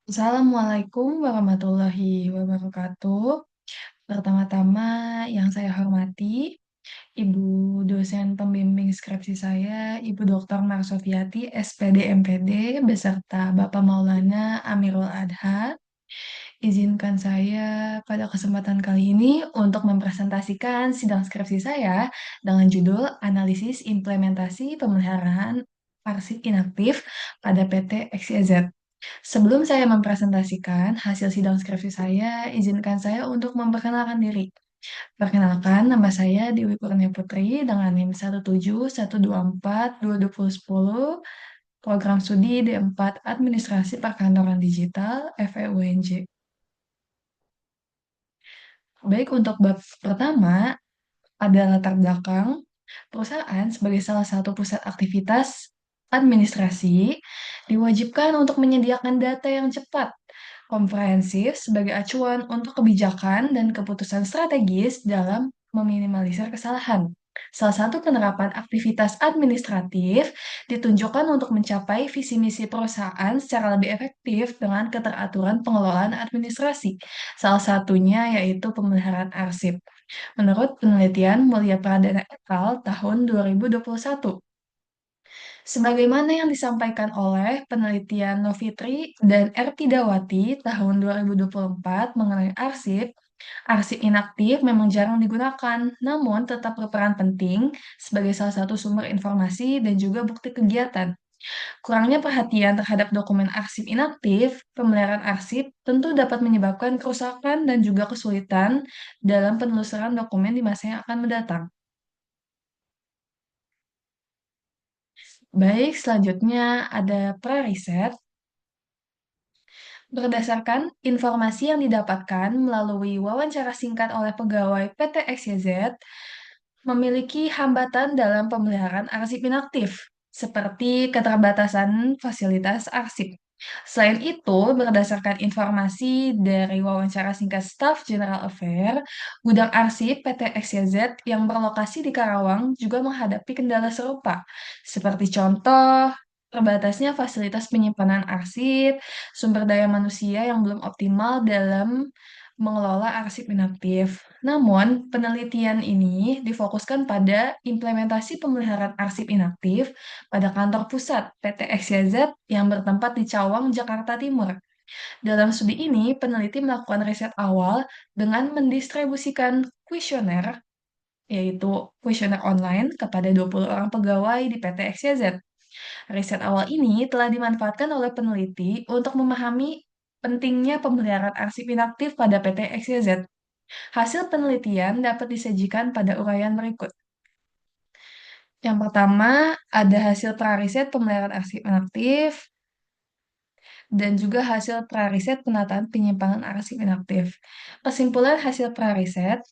Assalamualaikum warahmatullahi wabarakatuh. Pertama-tama yang saya hormati, Ibu dosen pembimbing skripsi saya, Ibu Dr. Marsofiati, SPD MPD, beserta Bapak Maulana Amirul Adha. Izinkan saya pada kesempatan kali ini untuk mempresentasikan sidang skripsi saya dengan judul Analisis Implementasi Pemeliharaan Arsip Inaktif pada PT XYZ. Sebelum saya mempresentasikan hasil sidang skripsi saya, izinkan saya untuk memperkenalkan diri. Perkenalkan, nama saya Dewi Kurnia Putri dengan NIM 171242210, program studi D4 Administrasi Perkantoran Digital FEUNJ. Baik, untuk bab pertama ada latar belakang. Perusahaan sebagai salah satu pusat aktivitas administrasi diwajibkan untuk menyediakan data yang cepat, komprehensif sebagai acuan untuk kebijakan dan keputusan strategis dalam meminimalisir kesalahan. Salah satu penerapan aktivitas administratif ditunjukkan untuk mencapai visi misi perusahaan secara lebih efektif dengan keteraturan pengelolaan administrasi. Salah satunya yaitu pemeliharaan arsip. Menurut penelitian Mulia Pradana et al. Tahun 2021. Sebagaimana yang disampaikan oleh penelitian Novitri dan R. Tidawati tahun 2024 mengenai arsip, arsip inaktif memang jarang digunakan, namun tetap berperan penting sebagai salah satu sumber informasi dan juga bukti kegiatan. Kurangnya perhatian terhadap dokumen arsip inaktif, pemeliharaan arsip tentu dapat menyebabkan kerusakan dan juga kesulitan dalam penelusuran dokumen di masa yang akan mendatang. Baik, selanjutnya ada pra-riset. Berdasarkan informasi yang didapatkan melalui wawancara singkat oleh pegawai PT XYZ, memiliki hambatan dalam pemeliharaan arsip inaktif, seperti keterbatasan fasilitas arsip. Selain itu, berdasarkan informasi dari wawancara singkat staf General Affair, gudang arsip PT XYZ yang berlokasi di Karawang juga menghadapi kendala serupa, seperti contoh terbatasnya fasilitas penyimpanan arsip, sumber daya manusia yang belum optimal dalam mengelola arsip inaktif. Namun, penelitian ini difokuskan pada implementasi pemeliharaan arsip inaktif pada kantor pusat PT XYZ yang bertempat di Cawang, Jakarta Timur. Dalam studi ini, peneliti melakukan riset awal dengan mendistribusikan kuesioner, yaitu kuesioner online kepada 20 orang pegawai di PT XYZ. Riset awal ini telah dimanfaatkan oleh peneliti untuk memahami pentingnya pemeliharaan arsip inaktif pada PT XYZ. Hasil penelitian dapat disajikan pada uraian berikut. Yang pertama, ada hasil pra-riset pemeliharaan arsip inaktif dan juga hasil pra-riset penataan penyimpanan arsip inaktif. Kesimpulan hasil pra-riset.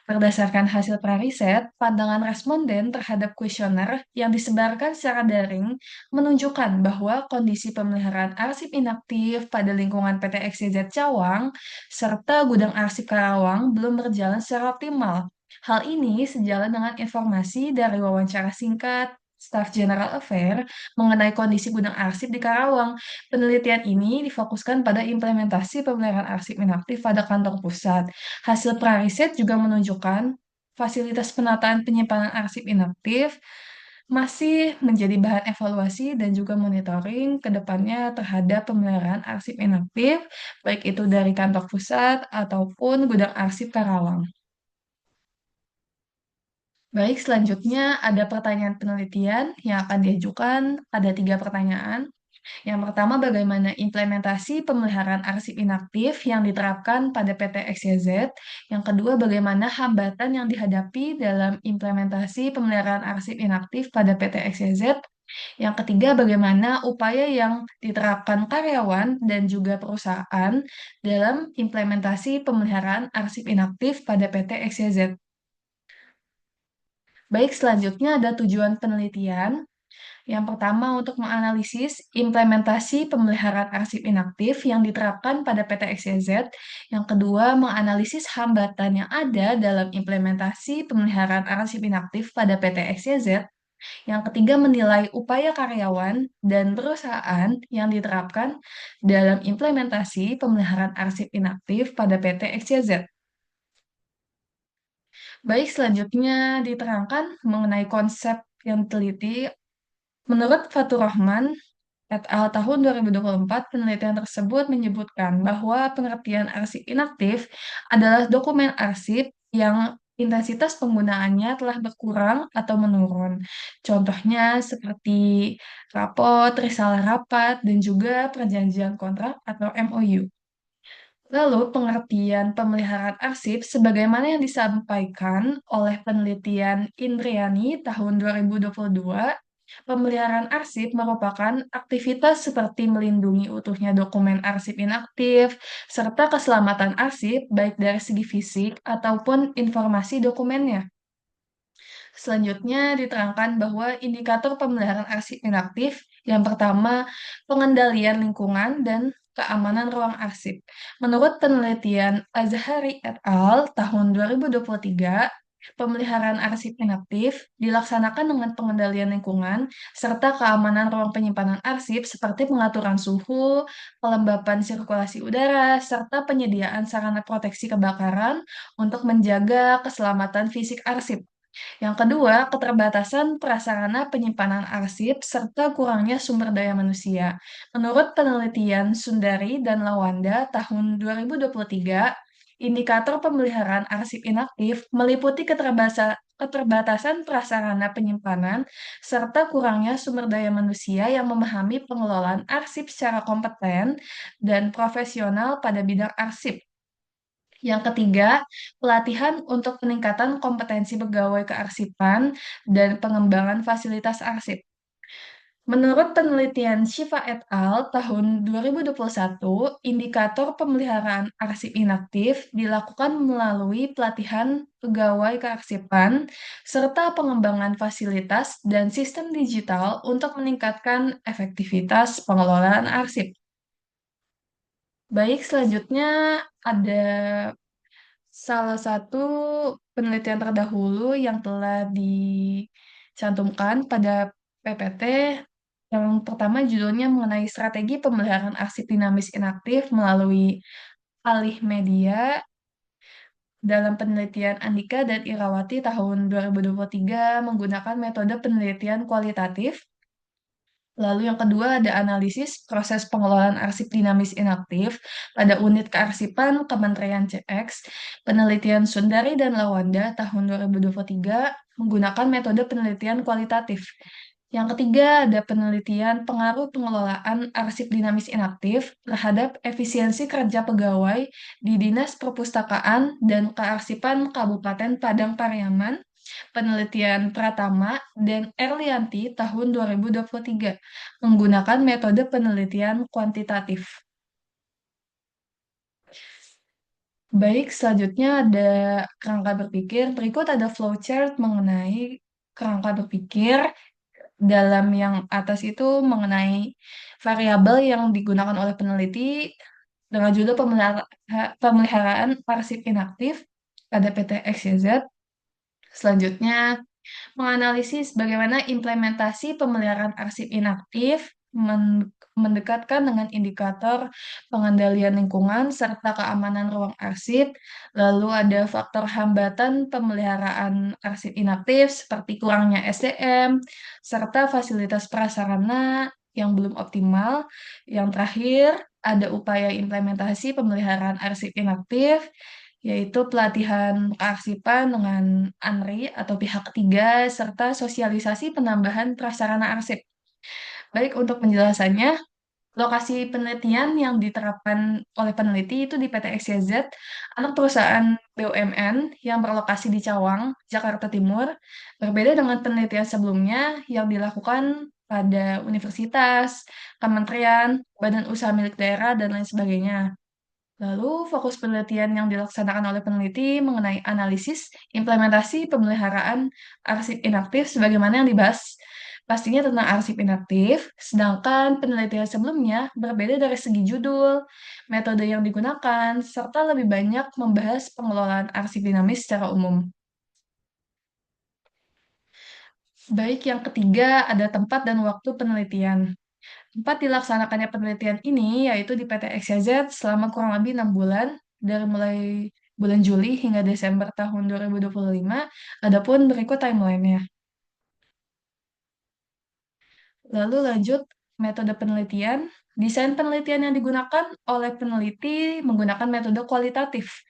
Berdasarkan hasil pra-riset, pandangan responden terhadap kuesioner yang disebarkan secara daring menunjukkan bahwa kondisi pemeliharaan arsip inaktif pada lingkungan PT XYZ Cawang serta gudang arsip Karawang belum berjalan secara optimal. Hal ini sejalan dengan informasi dari wawancara singkat Staf General Affair mengenai kondisi gudang arsip di Karawang. Penelitian ini difokuskan pada implementasi pemeliharaan arsip inaktif pada kantor pusat. Hasil pra-riset juga menunjukkan fasilitas penataan penyimpanan arsip inaktif masih menjadi bahan evaluasi dan juga monitoring ke depannya terhadap pemeliharaan arsip inaktif, baik itu dari kantor pusat ataupun gudang arsip Karawang. Baik, selanjutnya ada pertanyaan penelitian yang akan diajukan. Ada 3 pertanyaan. Yang pertama, bagaimana implementasi pemeliharaan arsip inaktif yang diterapkan pada PT XYZ? Yang kedua, bagaimana hambatan yang dihadapi dalam implementasi pemeliharaan arsip inaktif pada PT XYZ? Yang ketiga, bagaimana upaya yang diterapkan karyawan dan juga perusahaan dalam implementasi pemeliharaan arsip inaktif pada PT XYZ? Baik, selanjutnya ada tujuan penelitian. Yang pertama, untuk menganalisis implementasi pemeliharaan arsip inaktif yang diterapkan pada PT XYZ. Yang kedua, menganalisis hambatan yang ada dalam implementasi pemeliharaan arsip inaktif pada PT XYZ. Yang ketiga, menilai upaya karyawan dan perusahaan yang diterapkan dalam implementasi pemeliharaan arsip inaktif pada PT XYZ. Baik, selanjutnya diterangkan mengenai konsep yang teliti. Menurut Fatur Rahman et al. Tahun 2024, penelitian tersebut menyebutkan bahwa pengertian arsip inaktif adalah dokumen arsip yang intensitas penggunaannya telah berkurang atau menurun. Contohnya seperti rapot, risalah rapat, dan juga perjanjian kontrak atau MOU. Lalu, pengertian pemeliharaan arsip sebagaimana yang disampaikan oleh penelitian Indriani tahun 2022, pemeliharaan arsip merupakan aktivitas seperti melindungi utuhnya dokumen arsip inaktif, serta keselamatan arsip baik dari segi fisik ataupun informasi dokumennya. Selanjutnya diterangkan bahwa indikator pemeliharaan arsip inaktif yang pertama, pengendalian lingkungan dan keamanan ruang arsip. Menurut penelitian Azhari et al. Tahun 2023, pemeliharaan arsip inaktif dilaksanakan dengan pengendalian lingkungan serta keamanan ruang penyimpanan arsip seperti pengaturan suhu, pelembapan sirkulasi udara, serta penyediaan sarana proteksi kebakaran untuk menjaga keselamatan fisik arsip. Yang kedua, keterbatasan prasarana penyimpanan arsip serta kurangnya sumber daya manusia. Menurut penelitian Sundari dan Lawanda tahun 2023, indikator pemeliharaan arsip inaktif meliputi keterbatasan prasarana penyimpanan serta kurangnya sumber daya manusia yang memahami pengelolaan arsip secara kompeten dan profesional pada bidang arsip. Yang ketiga, pelatihan untuk peningkatan kompetensi pegawai kearsipan dan pengembangan fasilitas arsip. Menurut penelitian Shiva et al. Tahun 2021, indikator pemeliharaan arsip inaktif dilakukan melalui pelatihan pegawai kearsipan serta pengembangan fasilitas dan sistem digital untuk meningkatkan efektivitas pengelolaan arsip. Baik, selanjutnya ada salah satu penelitian terdahulu yang telah dicantumkan pada PPT, yang pertama judulnya mengenai strategi pemeliharaan arsip dinamis inaktif melalui alih media dalam penelitian Andika dan Irawati tahun 2023 menggunakan metode penelitian kualitatif. Lalu yang kedua ada analisis proses pengelolaan arsip dinamis inaktif pada unit kearsipan Kementerian CX, penelitian Sundari dan Lawanda tahun 2023 menggunakan metode penelitian kualitatif. Yang ketiga ada penelitian pengaruh pengelolaan arsip dinamis inaktif terhadap efisiensi kerja pegawai di Dinas Perpustakaan dan Kearsipan Kabupaten Padang Pariaman, penelitian Pratama dan Erlianti tahun 2023 menggunakan metode penelitian kuantitatif. Baik, selanjutnya ada kerangka berpikir. Berikut ada flowchart mengenai kerangka berpikir. Dalam yang atas itu mengenai variabel yang digunakan oleh peneliti dengan judul pemeliharaan arsip inaktif pada PT XYZ. Selanjutnya menganalisis bagaimana implementasi pemeliharaan arsip inaktif mendekatkan dengan indikator pengendalian lingkungan serta keamanan ruang arsip. Lalu ada faktor hambatan pemeliharaan arsip inaktif seperti kurangnya SDM serta fasilitas prasarana yang belum optimal. Yang terakhir, ada upaya implementasi pemeliharaan arsip inaktif yaitu pelatihan kearsipan dengan ANRI atau pihak ketiga, serta sosialisasi penambahan prasarana arsip. Baik, untuk penjelasannya, lokasi penelitian yang diterapkan oleh peneliti itu di PT XYZ, anak perusahaan BUMN yang berlokasi di Cawang, Jakarta Timur, berbeda dengan penelitian sebelumnya yang dilakukan pada universitas, kementerian, badan usaha milik daerah, dan lain sebagainya. Lalu, fokus penelitian yang dilaksanakan oleh peneliti mengenai analisis implementasi pemeliharaan arsip inaktif sebagaimana yang dibahas pastinya tentang arsip inaktif, sedangkan penelitian sebelumnya berbeda dari segi judul, metode yang digunakan, serta lebih banyak membahas pengelolaan arsip dinamis secara umum. Baik, yang ketiga ada tempat dan waktu penelitian. Tempat dilaksanakannya penelitian ini yaitu di PT XYZ selama kurang lebih 6 bulan, dari mulai bulan Juli hingga Desember tahun 2025. Adapun berikut timelinenya. Lalu lanjut, metode penelitian. Desain penelitian yang digunakan oleh peneliti menggunakan metode kualitatif.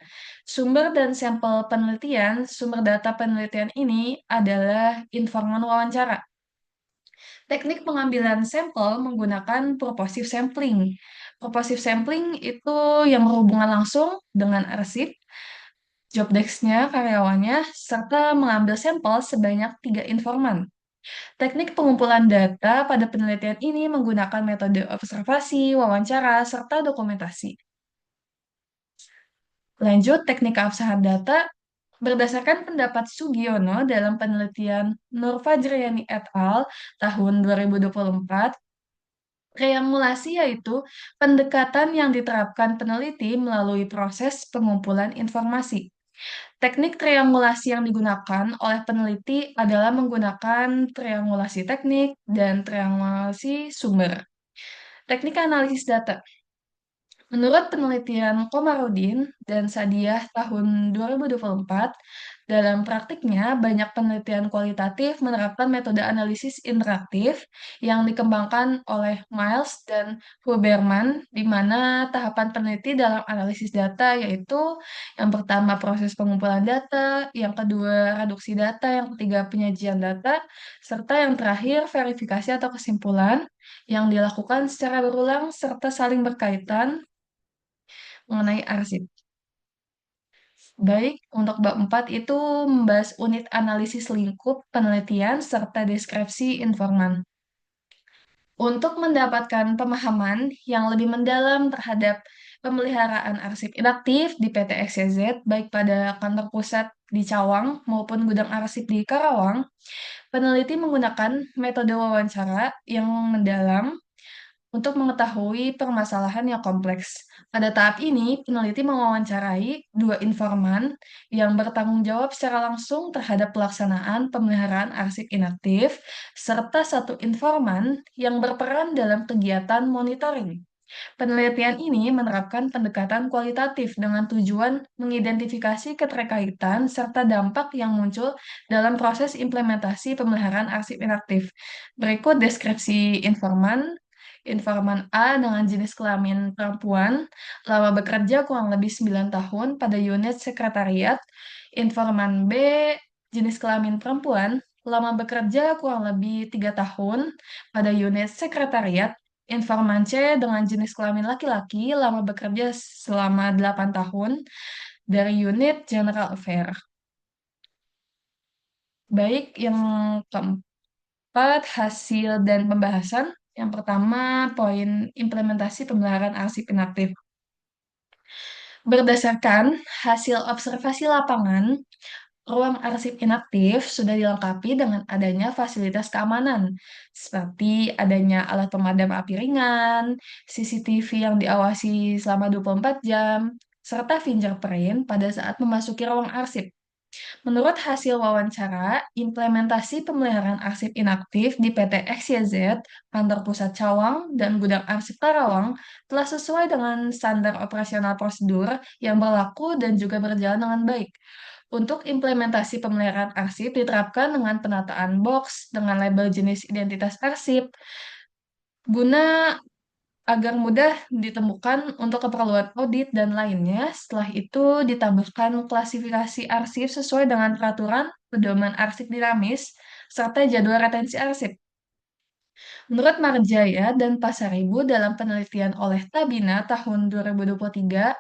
Sumber dan sampel penelitian, sumber data penelitian ini adalah informan wawancara. Teknik pengambilan sampel menggunakan purposive sampling. Purposive sampling itu yang berhubungan langsung dengan arsip, job desk-nya, karyawannya, serta mengambil sampel sebanyak 3 informan. Teknik pengumpulan data pada penelitian ini menggunakan metode observasi, wawancara, serta dokumentasi. Lanjut, teknik keabsahan data berdasarkan pendapat Sugiono dalam penelitian Nur Fajriani et al. Tahun 2024, triangulasi yaitu pendekatan yang diterapkan peneliti melalui proses pengumpulan informasi. Teknik triangulasi yang digunakan oleh peneliti adalah menggunakan triangulasi teknik dan triangulasi sumber. Teknik analisis data. Menurut penelitian Komarudin dan Sadiah tahun 2024, dalam praktiknya banyak penelitian kualitatif menerapkan metode analisis interaktif yang dikembangkan oleh Miles dan Huberman, di mana tahapan peneliti dalam analisis data yaitu yang pertama proses pengumpulan data, yang kedua reduksi data, yang ketiga penyajian data, serta yang terakhir verifikasi atau kesimpulan yang dilakukan secara berulang serta saling berkaitan mengenai arsip. Baik, untuk bab 4 itu membahas unit analisis lingkup, penelitian, serta deskripsi informan. Untuk mendapatkan pemahaman yang lebih mendalam terhadap pemeliharaan arsip inaktif di PT XYZ, baik pada kantor pusat di Cawang maupun gudang arsip di Karawang, peneliti menggunakan metode wawancara yang mendalam untuk mengetahui permasalahan yang kompleks. Pada tahap ini, peneliti mewawancarai 2 informan yang bertanggung jawab secara langsung terhadap pelaksanaan pemeliharaan arsip inaktif, serta 1 informan yang berperan dalam kegiatan monitoring. Penelitian ini menerapkan pendekatan kualitatif dengan tujuan mengidentifikasi keterkaitan serta dampak yang muncul dalam proses implementasi pemeliharaan arsip inaktif. Berikut deskripsi informan. Informan A dengan jenis kelamin perempuan, lama bekerja kurang lebih 9 tahun pada unit sekretariat. Informan B jenis kelamin perempuan, lama bekerja kurang lebih 3 tahun pada unit sekretariat. Informan C dengan jenis kelamin laki-laki, lama bekerja selama 8 tahun dari unit General Affair. Baik, yang keempat, hasil dan pembahasan. Yang pertama, poin implementasi pemeliharaan arsip inaktif. Berdasarkan hasil observasi lapangan, ruang arsip inaktif sudah dilengkapi dengan adanya fasilitas keamanan, seperti adanya alat pemadam api ringan, CCTV yang diawasi selama 24 jam, serta fingerprint pada saat memasuki ruang arsip. Menurut hasil wawancara, implementasi pemeliharaan arsip inaktif di PT XYZ, Kantor Pusat Cawang, dan Gudang Arsip Karawang telah sesuai dengan standar operasional prosedur yang berlaku dan juga berjalan dengan baik. Untuk implementasi pemeliharaan arsip diterapkan dengan penataan box dengan label jenis identitas arsip, guna agar mudah ditemukan untuk keperluan audit dan lainnya. Setelah itu ditambahkan klasifikasi arsip sesuai dengan peraturan pedoman arsip dinamis serta jadwal retensi arsip. Menurut Marjaya dan Pasaribu dalam penelitian oleh Tabina tahun 2023,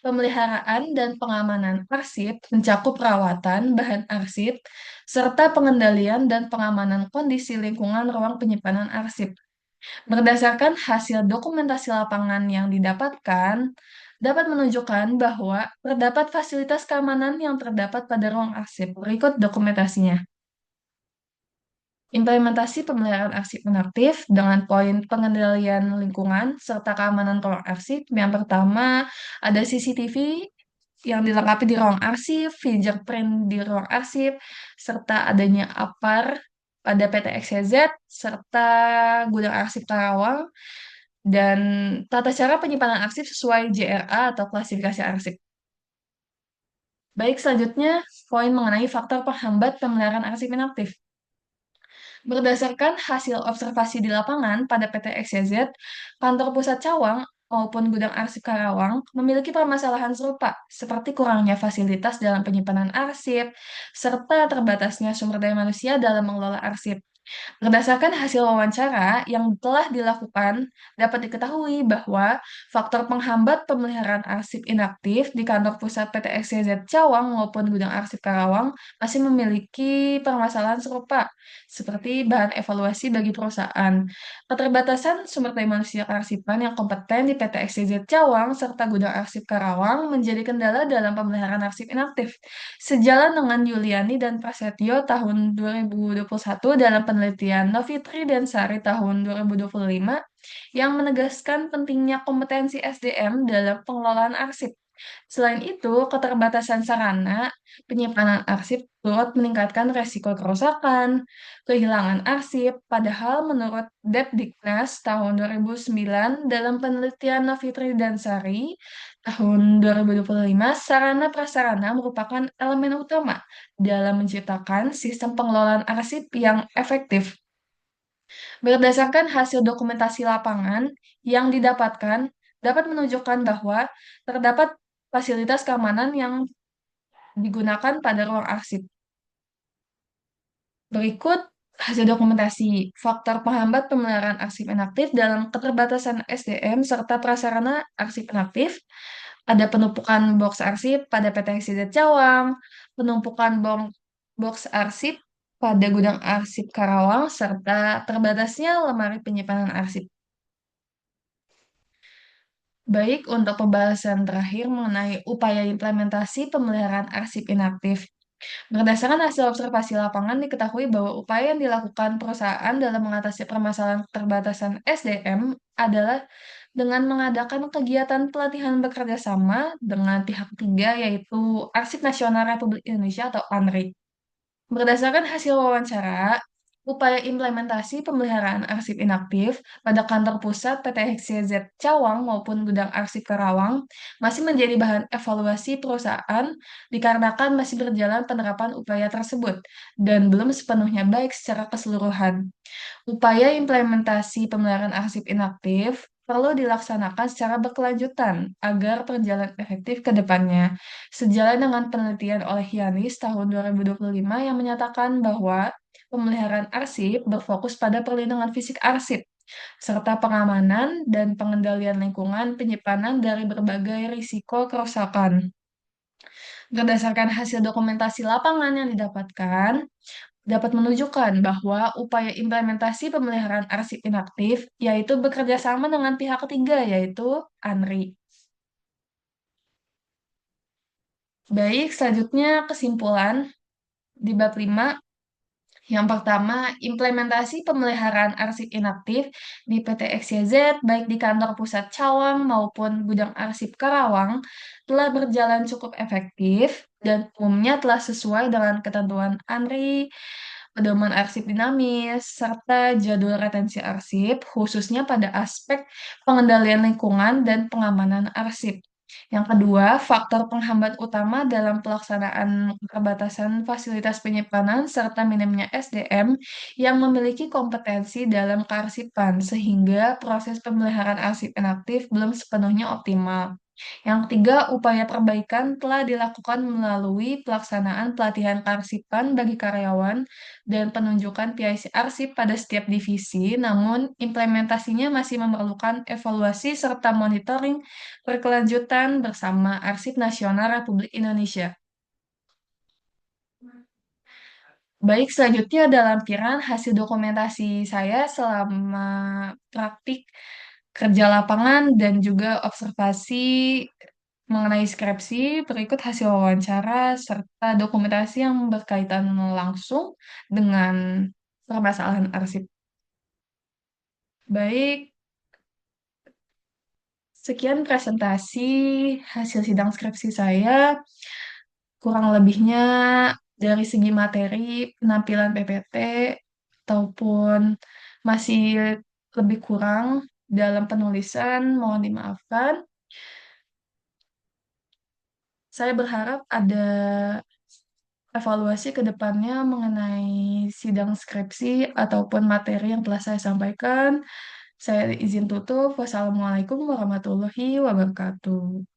pemeliharaan dan pengamanan arsip mencakup perawatan bahan arsip serta pengendalian dan pengamanan kondisi lingkungan ruang penyimpanan arsip. Berdasarkan hasil dokumentasi lapangan yang didapatkan, dapat menunjukkan bahwa terdapat fasilitas keamanan yang terdapat pada ruang arsip. Berikut dokumentasinya. Implementasi pemeliharaan arsip inaktif dengan poin pengendalian lingkungan serta keamanan ruang arsip. Yang pertama, ada CCTV yang dilengkapi di ruang arsip, fingerprint di ruang arsip, serta adanya APAR pada PT XYZ serta gudang arsip Karawang dan tata cara penyimpanan arsip sesuai JRA atau klasifikasi arsip. Baik, selanjutnya poin mengenai faktor penghambat pemeliharaan arsip inaktif. Berdasarkan hasil observasi di lapangan pada PT XYZ, kantor pusat Cawang maupun gudang arsip Karawang memiliki permasalahan serupa, seperti kurangnya fasilitas dalam penyimpanan arsip, serta terbatasnya sumber daya manusia dalam mengelola arsip. Berdasarkan hasil wawancara yang telah dilakukan, dapat diketahui bahwa faktor penghambat pemeliharaan arsip inaktif di kantor pusat PT XYZ Cawang maupun gudang arsip Karawang masih memiliki permasalahan serupa, seperti bahan evaluasi bagi perusahaan, keterbatasan sumber daya manusia kearsipan yang kompeten di PT XYZ Cawang serta gudang arsip Karawang menjadi kendala dalam pemeliharaan arsip inaktif. Sejalan dengan Yuliani dan Prasetyo tahun 2021 dalam penelitian Novitri dan Sari tahun 2025 yang menegaskan pentingnya kompetensi SDM dalam pengelolaan arsip. Selain itu, keterbatasan sarana penyimpanan arsip turut meningkatkan resiko kerusakan, kehilangan arsip, padahal menurut Depdiknas tahun 2009 dalam penelitian Novitri dan Sari tahun 2025, sarana prasarana merupakan elemen utama dalam menciptakan sistem pengelolaan arsip yang efektif. Berdasarkan hasil dokumentasi lapangan yang didapatkan, dapat menunjukkan bahwa terdapat fasilitas keamanan yang digunakan pada ruang arsip. Berikut hasil dokumentasi faktor penghambat pemeliharaan arsip inaktif dalam keterbatasan SDM serta prasarana arsip inaktif. Ada penumpukan box arsip pada PT XYZ Cawang, penumpukan box arsip pada gudang arsip Karawang, serta terbatasnya lemari penyimpanan arsip. Baik, untuk pembahasan terakhir mengenai upaya implementasi pemeliharaan arsip inaktif. Berdasarkan hasil observasi lapangan, diketahui bahwa upaya yang dilakukan perusahaan dalam mengatasi permasalahan keterbatasan SDM adalah dengan mengadakan kegiatan pelatihan bekerja sama dengan pihak ketiga, yaitu Arsip Nasional Republik Indonesia atau ANRI. Berdasarkan hasil wawancara, upaya implementasi pemeliharaan arsip inaktif pada kantor pusat PT XYZ Cawang maupun gudang arsip Karawang masih menjadi bahan evaluasi perusahaan dikarenakan masih berjalan penerapan upaya tersebut dan belum sepenuhnya baik secara keseluruhan. Upaya implementasi pemeliharaan arsip inaktif perlu dilaksanakan secara berkelanjutan agar berjalan efektif ke depannya. Sejalan dengan penelitian oleh Yanis tahun 2025 yang menyatakan bahwa pemeliharaan arsip berfokus pada perlindungan fisik arsip, serta pengamanan dan pengendalian lingkungan penyimpanan dari berbagai risiko kerusakan. Berdasarkan hasil dokumentasi lapangan yang didapatkan, dapat menunjukkan bahwa upaya implementasi pemeliharaan arsip inaktif yaitu bekerja sama dengan pihak ketiga, yaitu ANRI. Baik, selanjutnya kesimpulan di bab 5. Yang pertama, implementasi pemeliharaan arsip inaktif di PT XYZ, baik di kantor pusat Cawang maupun gudang arsip Karawang, telah berjalan cukup efektif dan umumnya telah sesuai dengan ketentuan ANRI, pedoman arsip dinamis, serta jadwal retensi arsip, khususnya pada aspek pengendalian lingkungan dan pengamanan arsip. Yang kedua, faktor penghambat utama dalam pelaksanaan keterbatasan fasilitas penyimpanan serta minimnya SDM yang memiliki kompetensi dalam kearsipan, sehingga proses pemeliharaan arsip inaktif belum sepenuhnya optimal. Yang ketiga, upaya perbaikan telah dilakukan melalui pelaksanaan pelatihan kearsipan bagi karyawan dan penunjukan PIC arsip pada setiap divisi, namun implementasinya masih memerlukan evaluasi serta monitoring berkelanjutan bersama Arsip Nasional Republik Indonesia. Baik, selanjutnya ada lampiran hasil dokumentasi saya selama praktik kerja lapangan dan juga observasi mengenai skripsi. Berikut hasil wawancara serta dokumentasi yang berkaitan langsung dengan permasalahan arsip. Baik, sekian presentasi hasil sidang skripsi saya. Kurang lebihnya dari segi materi, penampilan PPT, ataupun masih lebih kurang dalam penulisan, mohon dimaafkan. Saya berharap ada evaluasi ke depannya mengenai sidang skripsi ataupun materi yang telah saya sampaikan. Saya izin tutup. Wassalamualaikum warahmatullahi wabarakatuh.